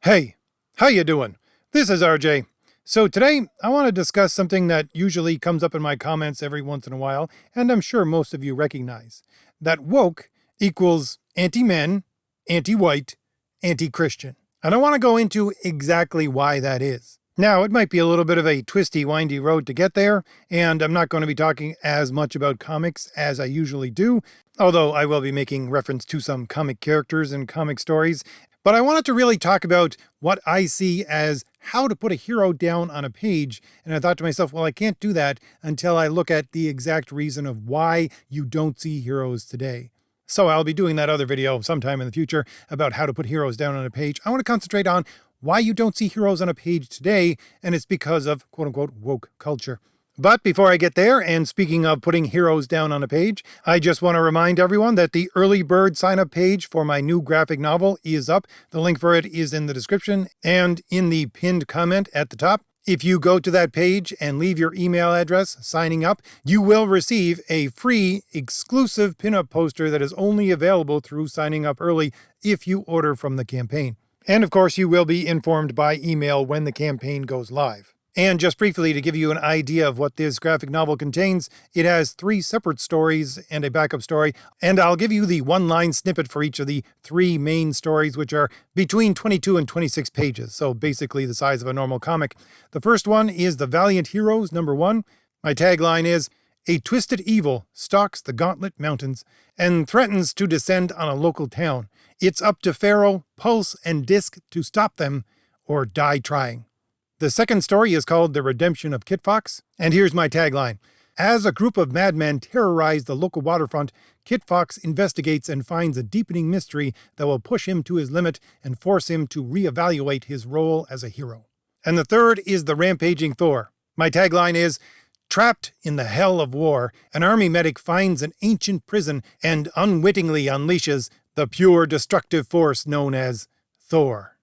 Hey, how you doing? This is RJ. So today I want to discuss something that usually comes up in my comments every once in a while, and I'm sure most of you recognize. That woke equals anti-men, anti-white, anti-Christian. And I want to go into exactly why that is. Now, it might be a little bit of a twisty, windy road to get there, and I'm not going to be talking as much about comics as I usually do, although I will be making reference to some comic characters and comic stories. But I wanted to really talk about what I see as how to put a hero down on a page, and I thought to myself, well, I can't do that until I look at the exact reason of why you don't see heroes today. So I'll be doing that other video sometime in the future about how to put heroes down on a page. I want to concentrate on why you don't see heroes on a page today, and it's because of quote-unquote woke culture. But before I get there, and speaking of putting heroes down on a page, I just want to remind everyone that the early bird sign-up page for my new graphic novel is up. The link for it is in the description and in the pinned comment at the top. If you go to that page and leave your email address signing up, you will receive a free exclusive pinup poster that is only available through signing up early if you order from the campaign. And of course, you will be informed by email when the campaign goes live. And just briefly to give you an idea of what this graphic novel contains, it has 3 separate stories and a backup story, and I'll give you the one-line snippet for each of the 3 main stories, which are between 22 and 26 pages, so basically the size of a normal comic. The first one is the Valiant Heroes, #1. My tagline is, "A twisted evil stalks the Gauntlet Mountains and threatens to descend on a local town. It's up to Pharaoh, Pulse, and Disc to stop them, or die trying." The second story is called The Redemption of Kit Fox, and here's my tagline. As a group of madmen terrorize the local waterfront, Kit Fox investigates and finds a deepening mystery that will push him to his limit and force him to reevaluate his role as a hero. And the third is The Rampaging Thor. My tagline is, "Trapped in the hell of war, an army medic finds an ancient prison and unwittingly unleashes the pure destructive force known as Thor."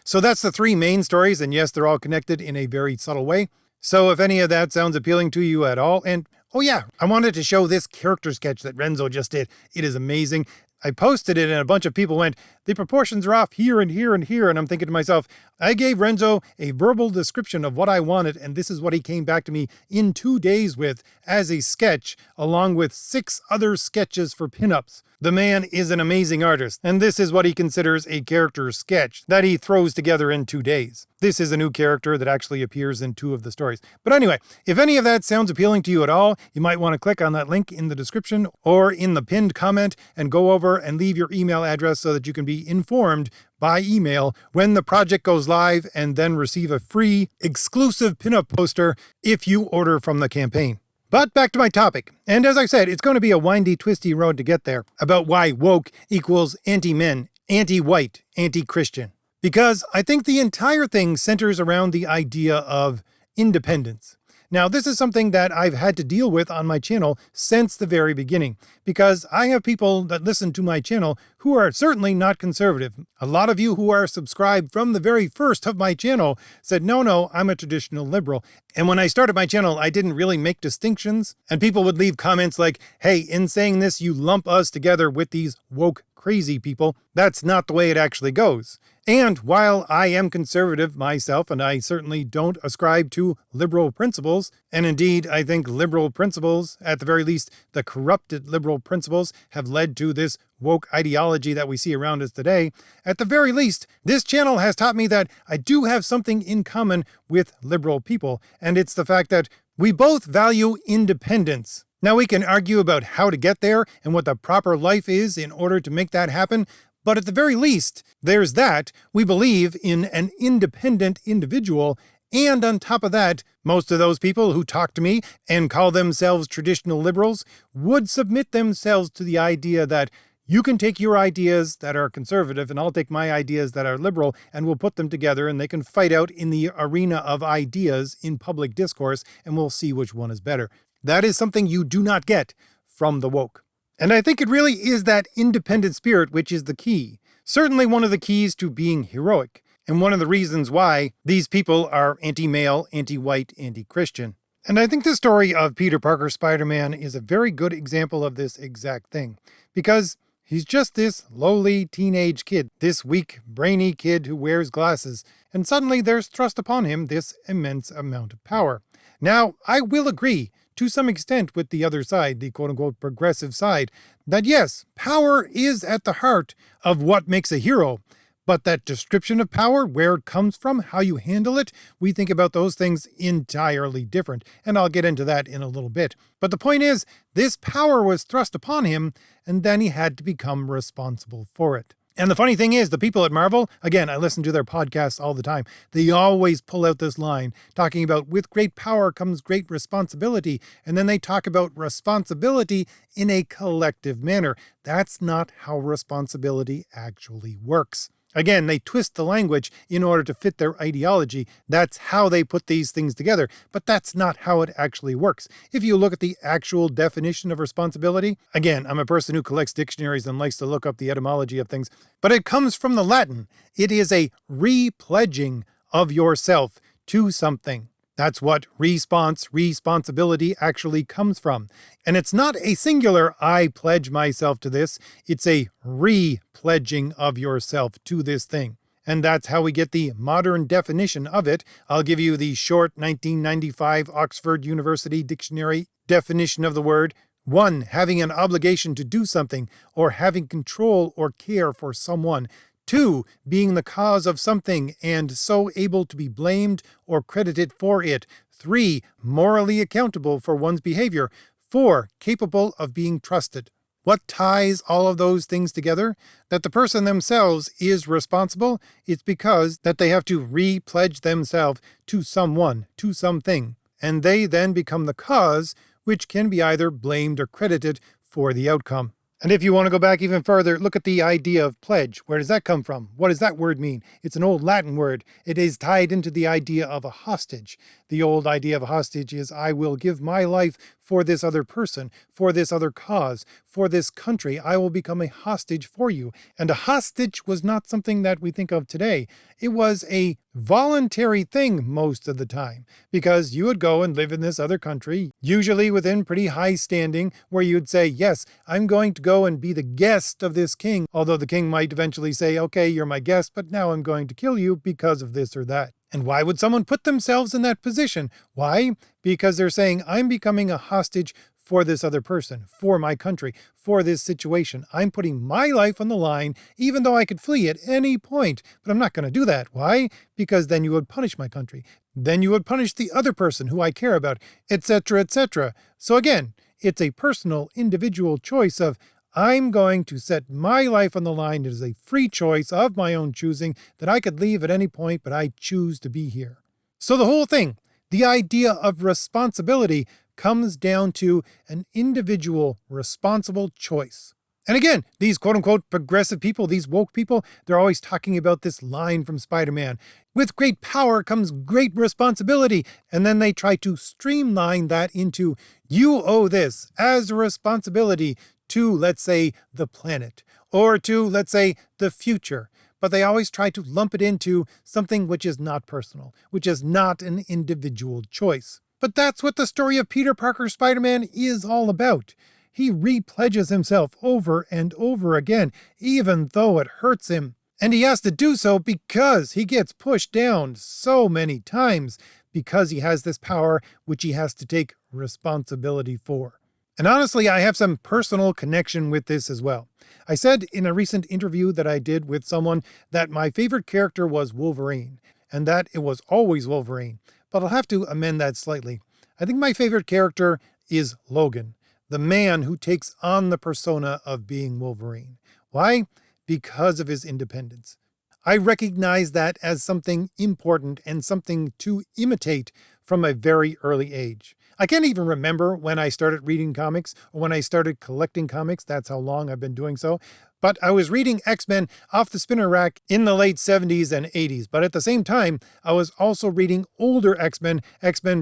So that's the 3 main stories, and yes, they're all connected in a very subtle way. So if any of that sounds appealing to you at all, and oh yeah, I wanted to show this character sketch that Renzo just did. It is amazing. I posted it and a bunch of people went, "The proportions are off here and here and here," and I'm thinking to myself, I gave Renzo a verbal description of what I wanted, and this is what he came back to me in 2 days with as a sketch, along with 6 other sketches for pinups. The man is an amazing artist, and this is what he considers a character sketch that he throws together in 2 days. This is a new character that actually appears in 2 of the stories. But anyway, if any of that sounds appealing to you at all, you might want to click on that link in the description or in the pinned comment and go over and leave your email address so that you can be informed by email when the project goes live, and then receive a free exclusive pinup poster if you order from the campaign. But back to my topic, and as I said, it's going to be a windy, twisty road to get there, about why woke equals anti-men, anti-white, anti-Christian. Because I think the entire thing centers around the idea of independence. Now, this is something that I've had to deal with on my channel since the very beginning, because I have people that listen to my channel who are certainly not conservative. A lot of you who are subscribed from the very first of my channel said, no, I'm a traditional liberal. And when I started my channel, I didn't really make distinctions, and people would leave comments like, "Hey, in saying this, you lump us together with these woke crazy people." That's not the way it actually goes. And while I am conservative myself, and I certainly don't ascribe to liberal principles, and indeed I think liberal principles, at the very least the corrupted liberal principles, have led to this woke ideology that we see around us today, at the very least, this channel has taught me that I do have something in common with liberal people, and it's the fact that we both value independence. Now, we can argue about how to get there and what the proper life is in order to make that happen, but at the very least, there's that. We believe in an independent individual, and on top of that, most of those people who talk to me and call themselves traditional liberals would submit themselves to the idea that you can take your ideas that are conservative and I'll take my ideas that are liberal, and we'll put them together and they can fight out in the arena of ideas in public discourse, and we'll see which one is better. That is something you do not get from the woke. And I think it really is that independent spirit which is the key. Certainly one of the keys to being heroic, and one of the reasons why these people are anti-male, anti-white, anti-Christian. And I think the story of Peter Parker Spider-Man is a very good example of this exact thing. Because He's just this lowly teenage kid, this weak, brainy kid who wears glasses, and suddenly there's thrust upon him this immense amount of power. Now, I will agree, to some extent with the other side, the quote-unquote progressive side, that yes, power is at the heart of what makes a hero. But that description of power, where it comes from, how you handle it, we think about those things entirely different. And I'll get into that in a little bit. But the point is, this power was thrust upon him, and then he had to become responsible for it. And the funny thing is, the people at Marvel, again, I listen to their podcasts all the time, they always pull out this line, talking about with great power comes great responsibility, and then they talk about responsibility in a collective manner. That's not how responsibility actually works. Again, they twist the language in order to fit their ideology. That's how they put these things together, but that's not how it actually works. If you look at the actual definition of responsibility, again, I'm a person who collects dictionaries and likes to look up the etymology of things, but it comes from the Latin. It is a re-pledging of yourself to something. That's what responsibility actually comes from. And it's not a singular, I pledge myself to this. It's a re-pledging of yourself to this thing. And that's how we get the modern definition of it. I'll give you the short 1995 Oxford University Dictionary definition of the word. 1. Having an obligation to do something, or having control or care for someone. 2. Being the cause of something and so able to be blamed or credited for it. 3. Morally accountable for one's behavior. 4. Capable of being trusted. What ties all of those things together? That the person themselves is responsible. It's because that they have to re-pledge themselves to someone, to something. And they then become the cause, which can be either blamed or credited for the outcome. And if you want to go back even further, look at the idea of pledge. Where does that come from? What does that word mean? It's an old Latin word. It is tied into the idea of a hostage. The old idea of a hostage is, I will give my life for this other person, for this other cause, for this country. I will become a hostage for you. And a hostage was not something that we think of today. It was a voluntary thing most of the time, because you would go and live in this other country, usually within pretty high standing, where you'd say, yes, I'm going to go and be the guest of this king, although the king might eventually say, okay, you're my guest, but now I'm going to kill you because of this or that. And why would someone put themselves in that position? Why? Because they're saying, I'm becoming a hostage for this other person, for my country, for this situation. I'm putting my life on the line, even though I could flee at any point, but I'm not going to do that. Why? Because then you would punish my country. Then you would punish the other person who I care about, etc., etc. So again, it's a personal, individual choice of, I'm going to set my life on the line. It is a free choice of my own choosing that I could leave at any point, but I choose to be here. So the whole thing, the idea of responsibility, comes down to an individual responsible choice. And again, these quote-unquote progressive people, these woke people, they're always talking about this line from Spider-Man. With great power comes great responsibility. And then they try to streamline that into, you owe this as a responsibility to, let's say, the planet, or to, let's say, the future. But they always try to lump it into something which is not personal, which is not an individual choice. But that's what the story of Peter Parker Spider-Man is all about. He re-pledges himself over and over again, even though it hurts him. And he has to do so because he gets pushed down so many times, because he has this power which he has to take responsibility for. And honestly, I have some personal connection with this as well. I said in a recent interview that I did with someone that my favorite character was Wolverine, and that it was always Wolverine. But I'll have to amend that slightly. I think my favorite character is Logan, the man who takes on the persona of being Wolverine. Why? Because of his independence. I recognize that as something important and something to imitate from a very early age. I can't even remember when I started reading comics or when I started collecting comics. That's how long I've been doing so. But I was reading X-Men off the spinner rack in the late 70s and 80s. But at the same time, I was also reading older X-Men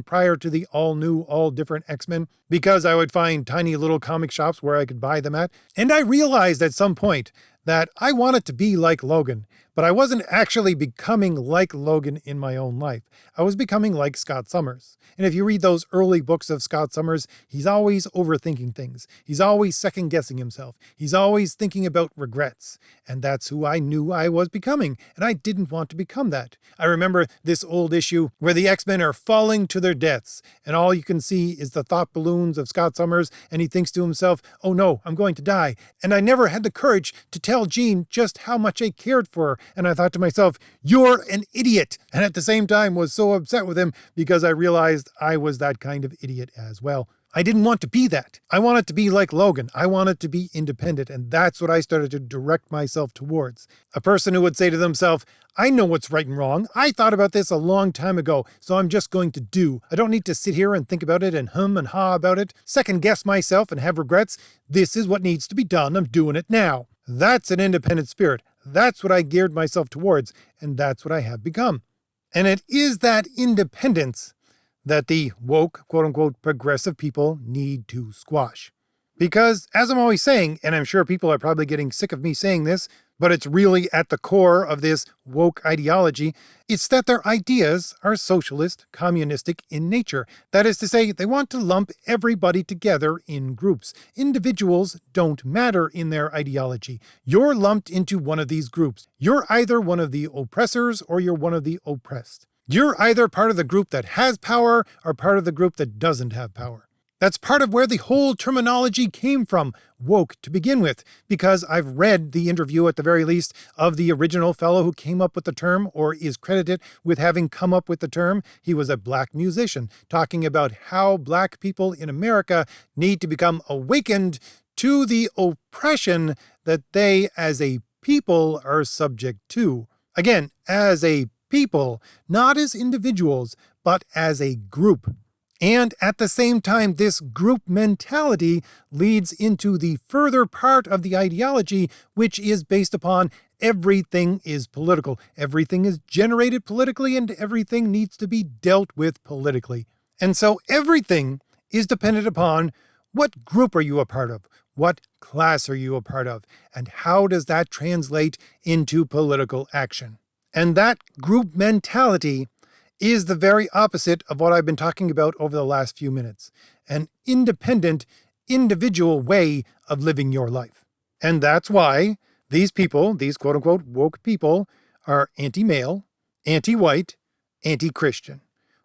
prior to the all-new, all-different X-Men, because I would find tiny little comic shops where I could buy them at. And I realized at some point that I wanted to be like Logan. But I wasn't actually becoming like Logan in my own life. I was becoming like Scott Summers. And if you read those early books of Scott Summers, he's always overthinking things. He's always second-guessing himself. He's always thinking about regrets. And that's who I knew I was becoming. And I didn't want to become that. I remember this old issue where the X-Men are falling to their deaths. And all you can see is the thought balloons of Scott Summers. And he thinks to himself, oh no, I'm going to die. And I never had the courage to tell Jean just how much I cared for her. And I thought to myself, you're an idiot. And at the same time was so upset with him because I realized I was that kind of idiot as well. I didn't want to be that. I wanted to be like Logan. I wanted to be independent. And that's what I started to direct myself towards. A person who would say to themselves, I know what's right and wrong. I thought about this a long time ago, so I'm just going to do. I don't need to sit here and think about it and hum and ha about it, second guess myself and have regrets. This is what needs to be done. I'm doing it now. That's an independent spirit. That's what I geared myself towards, and that's what I have become. And it is that independence that the woke, quote-unquote, progressive people need to squash. Because, as I'm always saying, and I'm sure people are probably getting sick of me saying this, but it's really at the core of this woke ideology, it's that their ideas are socialist, communistic in nature. That is to say, they want to lump everybody together in groups. Individuals don't matter in their ideology. You're lumped into one of these groups. You're either one of the oppressors or you're one of the oppressed. You're either part of the group that has power or part of the group that doesn't have power. That's part of where the whole terminology came from, woke, to begin with, because I've read the interview, at the very least, of the original fellow who came up with the term, or is credited with having come up with the term. He was a black musician, talking about how black people in America need to become awakened to the oppression that they, as a people, are subject to. Again, as a people, not as individuals, but as a group. And at the same time, this group mentality leads into the further part of the ideology, which is based upon everything is political. Everything is generated politically, and everything needs to be dealt with politically. And so everything is dependent upon what group are you a part of? What class are you a part of? And how does that translate into political action? And that group mentality is the very opposite of what I've been talking about over the last few minutes. An independent, individual way of living your life. And that's why these people, these quote-unquote woke people, are anti-male, anti-white, anti-Christian.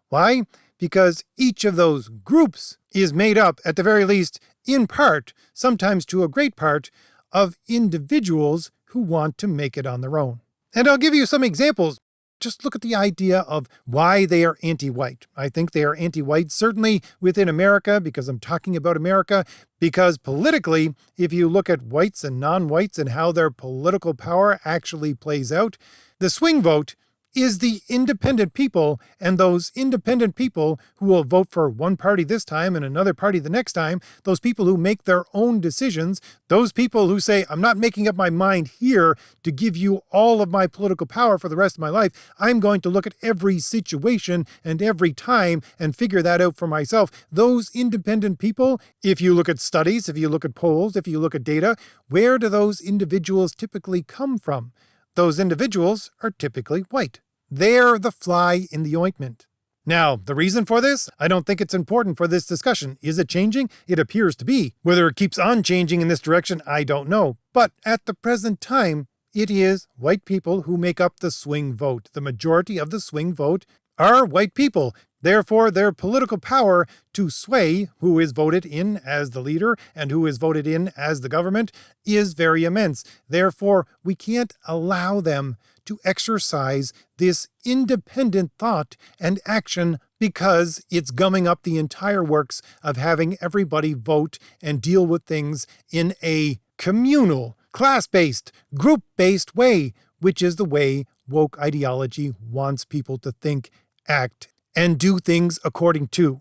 Why? Because each of those groups is made up, at the very least, in part, sometimes to a great part, of individuals who want to make it on their own. And I'll give you some examples. Just look at the idea of why they are anti-white. I think they are anti-white, certainly within America, because I'm talking about America, because politically, if you look at whites and non-whites and how their political power actually plays out, the swing vote is the independent people, and those independent people who will vote for one party this time and another party the next time, those people who make their own decisions, those people who say, I'm not making up my mind here to give you all of my political power for the rest of my life. I'm going to look at every situation and every time and figure that out for myself. Those independent people, if you look at studies, if you look at polls, if you look at data, where do those individuals typically come from? Those individuals are typically white. They're the fly in the ointment. Now, the reason for this? I don't think it's important for this discussion. Is it changing? It appears to be. Whether it keeps on changing in this direction, I don't know. But at the present time, it is white people who make up the swing vote. The majority of the swing vote are white people. Therefore, their political power to sway who is voted in as the leader and who is voted in as the government is very immense. Therefore, we can't allow them to exercise this independent thought and action because it's gumming up the entire works of having everybody vote and deal with things in a communal, class-based, group-based way, which is the way woke ideology wants people to think, act, and do things according to.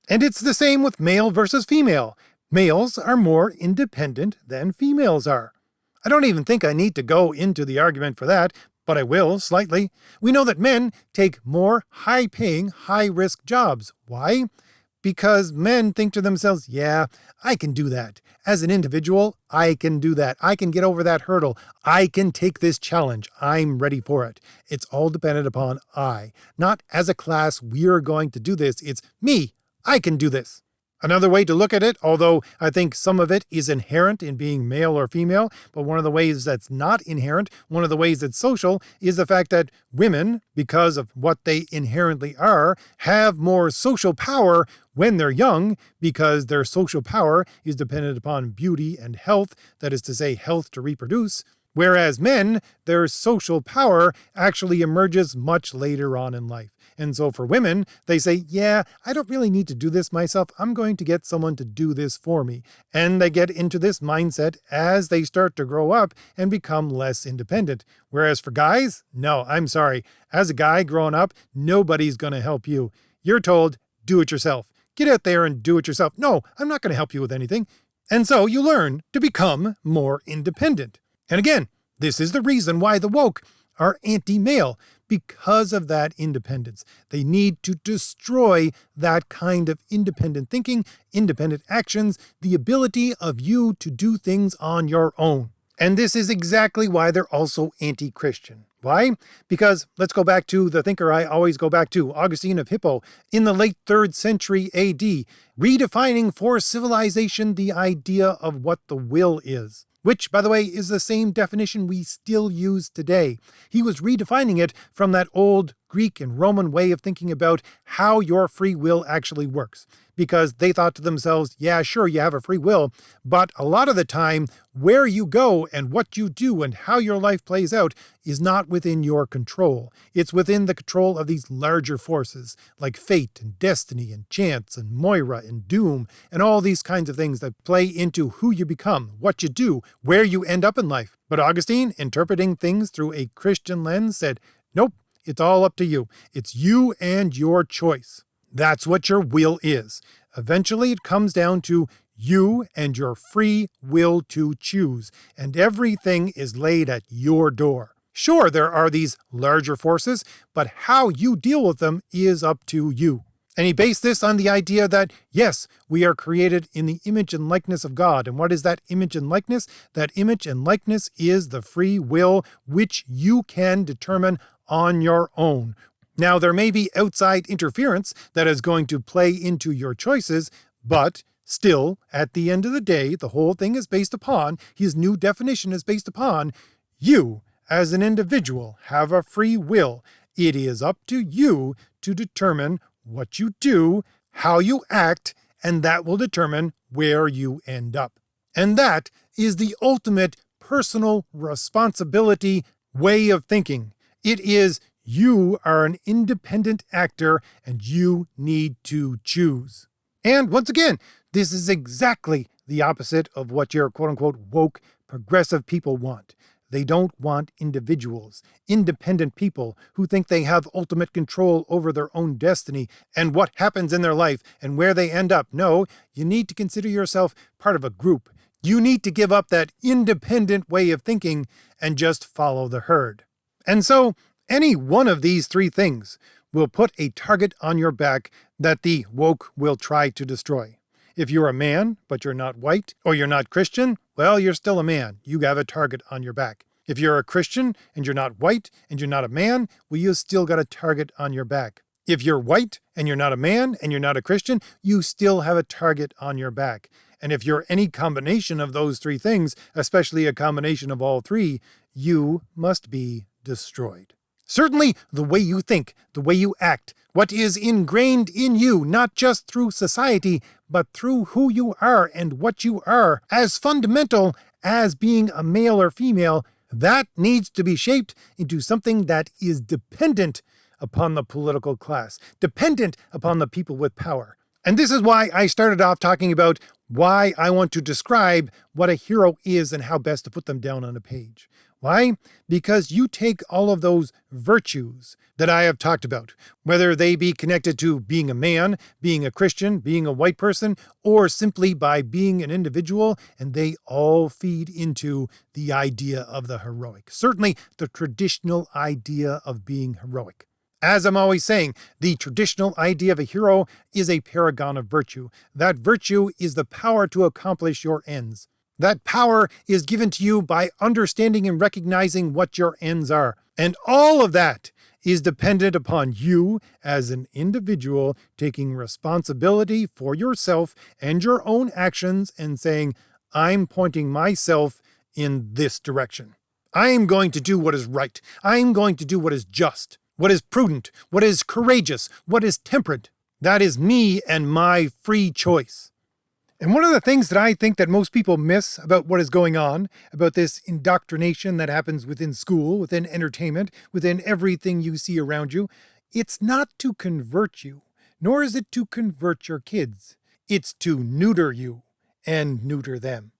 And it's the same with male versus female. Males are more independent than females are. I don't even think I need to go into the argument for that, but I will, slightly. We know that men take more high-paying, high-risk jobs. Why? Because men think to themselves, yeah, I can do that. As an individual, I can do that. I can get over that hurdle. I can take this challenge. I'm ready for it. It's all dependent upon I. Not as a class, we're going to do this. It's me. I can do this. Another way to look at it, although I think some of it is inherent in being male or female, but one of the ways that's not inherent, one of the ways that's social, is the fact that women, because of what they inherently are, have more social power when they're young, because their social power is dependent upon beauty and health, that is to say, health to reproduce. Whereas men, their social power actually emerges much later on in life. And so for women, they say, yeah, I don't really need to do this myself. I'm going to get someone to do this for me. And they get into this mindset as they start to grow up and become less independent. Whereas for guys, no, I'm sorry. As a guy growing up, nobody's going to help you. You're told, do it yourself. Get out there and do it yourself. No, I'm not going to help you with anything. And so you learn to become more independent. And again, this is the reason why the woke are anti-male, because of that independence. They need to destroy that kind of independent thinking, independent actions, the ability of you to do things on your own. And this is exactly why they're also anti-Christian. Why? Because let's go back to the thinker I always go back to, Augustine of Hippo, in the late 3rd century AD, redefining for civilization the idea of what the will is. Which, by the way, is the same definition we still use today. He was redefining it from that old Greek and Roman way of thinking about how your free will actually works. Because they thought to themselves, yeah, sure, you have a free will, but a lot of the time, where you go and what you do and how your life plays out is not within your control. It's within the control of these larger forces, like fate and destiny and chance and Moira and doom and all these kinds of things that play into who you become, what you do, where you end up in life. But Augustine, interpreting things through a Christian lens, said, nope, it's all up to you. It's you and your choice. That's what your will is. Eventually, it comes down to you and your free will to choose, and everything is laid at your door. Sure, there are these larger forces, but how you deal with them is up to you. And he based this on the idea that, yes, we are created in the image and likeness of God. And what is that image and likeness? That image and likeness is the free will which you can determine on your own. Now, there may be outside interference that is going to play into your choices, but still, at the end of the day, the whole thing is based upon, his new definition is based upon, you, as an individual, have a free will. It is up to you to determine what you do, how you act, and that will determine where you end up. And that is the ultimate personal responsibility way of thinking. It is you are an independent actor and you need to choose. And once again, this is exactly the opposite of what your quote-unquote woke progressive people want. They don't want individuals, independent people who think they have ultimate control over their own destiny and what happens in their life and where they end up. No, you need to consider yourself part of a group. You need to give up that independent way of thinking and just follow the herd. And so, any one of these three things will put a target on your back that the woke will try to destroy. If you're a man, but you're not white, or you're not Christian, well, you're still a man. You have a target on your back. If you're a Christian, and you're not white, and you're not a man, well, you still got a target on your back. If you're white, and you're not a man, and you're not a Christian, you still have a target on your back. And if you're any combination of those three things, especially a combination of all three, you must be destroyed. Certainly, the way you think, the way you act, what is ingrained in you, not just through society, but through who you are and what you are, as fundamental as being a male or female, that needs to be shaped into something that is dependent upon the political class, dependent upon the people with power. And this is why I started off talking about why I want to describe what a hero is and how best to put them down on a page. Why? Because you take all of those virtues that I have talked about, whether they be connected to being a man, being a Christian, being a white person, or simply by being an individual, and they all feed into the idea of the heroic. Certainly the traditional idea of being heroic. As I'm always saying, the traditional idea of a hero is a paragon of virtue. That virtue is the power to accomplish your ends. That power is given to you by understanding and recognizing what your ends are. And all of that is dependent upon you as an individual taking responsibility for yourself and your own actions and saying, I'm pointing myself in this direction. I am going to do what is right. I am going to do what is just, what is prudent, what is courageous, what is temperate. That is me and my free choice. And one of the things that I think that most people miss about what is going on, about this indoctrination that happens within school, within entertainment, within everything you see around you, it's not to convert you, nor is it to convert your kids. It's to neuter you and neuter them,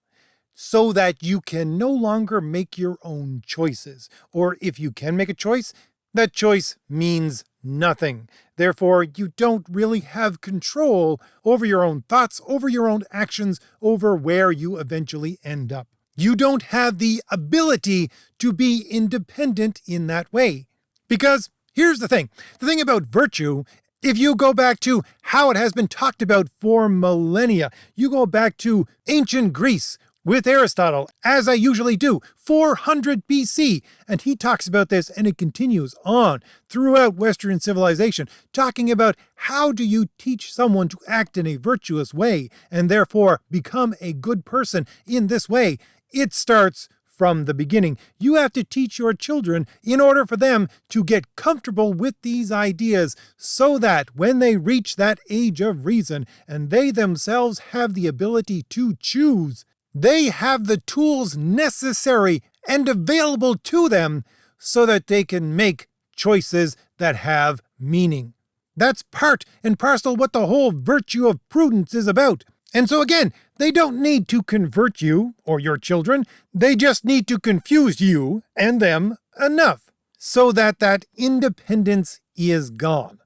so that you can no longer make your own choices. Or if you can make a choice, that choice means nothing. Therefore, you don't really have control over your own thoughts, over your own actions, over where you eventually end up. You don't have the ability to be independent in that way. Because here's the thing about virtue, if you go back to how it has been talked about for millennia, you go back to ancient Greece, with Aristotle, as I usually do, 400 BC. And he talks about this, and it continues on throughout Western civilization, talking about how do you teach someone to act in a virtuous way and therefore become a good person in this way. It starts from the beginning. You have to teach your children in order for them to get comfortable with these ideas so that when they reach that age of reason and they themselves have the ability to choose, they have the tools necessary and available to them so that they can make choices that have meaning. That's part and parcel what the whole virtue of prudence is about. And so again, they don't need to convert you or your children. They just need to confuse you and them enough so that that independence is gone.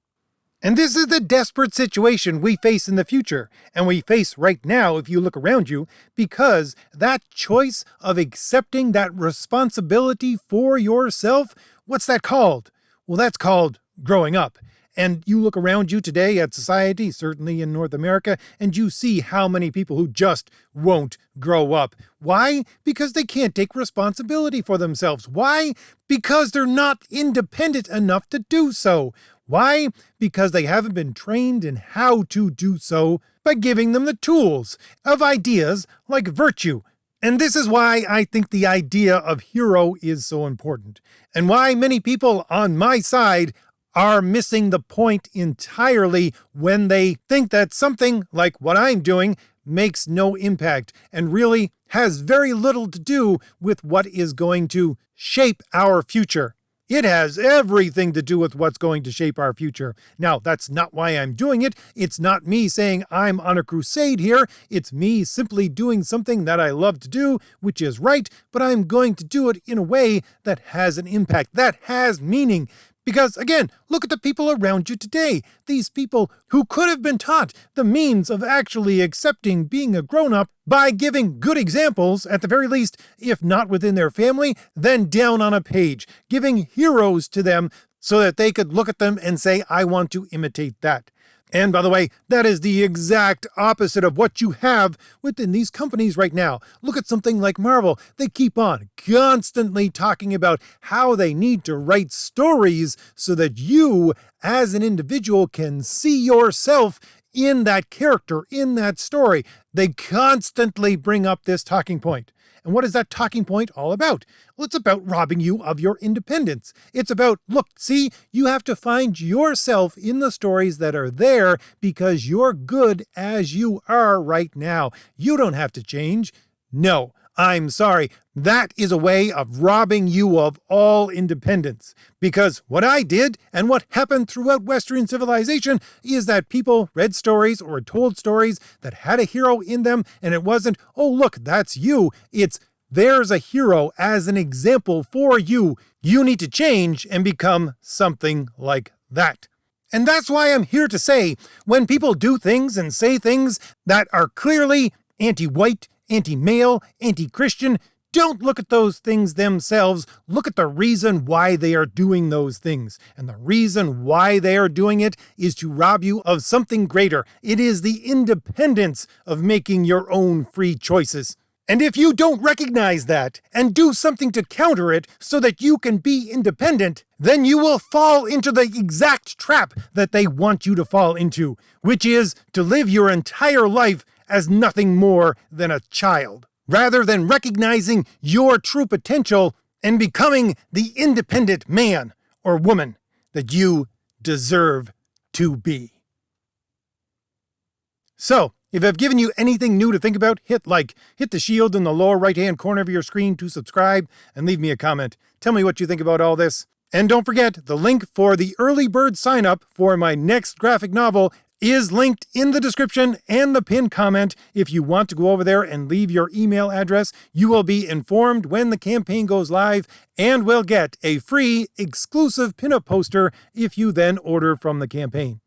And this is the desperate situation we face in the future, and we face right now if you look around you, because that choice of accepting that responsibility for yourself, what's that called? Well, that's called growing up. And you look around you today at society, certainly in North America, and you see how many people who just won't grow up. Why? Because they can't take responsibility for themselves. Why? Because they're not independent enough to do so. Why? Because they haven't been trained in how to do so by giving them the tools of ideas like virtue. And this is why I think the idea of hero is so important, and why many people on my side are missing the point entirely when they think that something like what I'm doing makes no impact and really has very little to do with what is going to shape our future. It has everything to do with what's going to shape our future. Now, that's not why I'm doing it. It's not me saying I'm on a crusade here. It's me simply doing something that I love to do, which is right, but I'm going to do it in a way that has an impact, that has meaning. Because, again, look at the people around you today. These people who could have been taught the means of actually accepting being a grown-up by giving good examples, at the very least, if not within their family, then down on a page, giving heroes to them so that they could look at them and say, I want to imitate that. And by the way, that is the exact opposite of what you have within these companies right now. Look at something like Marvel. They keep on constantly talking about how they need to write stories so that you, as an individual, can see yourself in that character, in that story. They constantly bring up this talking point. And what is that talking point all about? Well, it's about robbing you of your independence. It's about, look, see, you have to find yourself in the stories that are there because you're good as you are right now. You don't have to change. No, I'm sorry. That is a way of robbing you of all independence. Because what I did and what happened throughout Western civilization is that people read stories or told stories that had a hero in them, and it wasn't, oh, look, that's you. It's, there's a hero as an example for you. You need to change and become something like that. And that's why I'm here to say, when people do things and say things that are clearly anti-white, anti-male, anti-Christian, Don't look at those things themselves. Look at the reason why they are doing those things. And the reason why they are doing it is to rob you of something greater. It is the independence of making your own free choices. And if you don't recognize that and do something to counter it so that you can be independent, then you will fall into the exact trap that they want you to fall into, which is to live your entire life as nothing more than a child, rather than recognizing your true potential and becoming the independent man or woman that you deserve to be. So, if I've given you anything new to think about, hit like, hit the shield in the lower right-hand corner of your screen to subscribe, and leave me a comment. Tell me what you think about all this. And don't forget, the link for the early bird sign-up for my next graphic novel is linked in the description and the pinned comment. If you want to go over there and leave your email address, you will be informed when the campaign goes live and will get a free exclusive pinup poster if you then order from the campaign.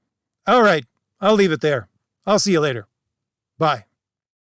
All right, I'll leave it there. I'll see you later. Bye.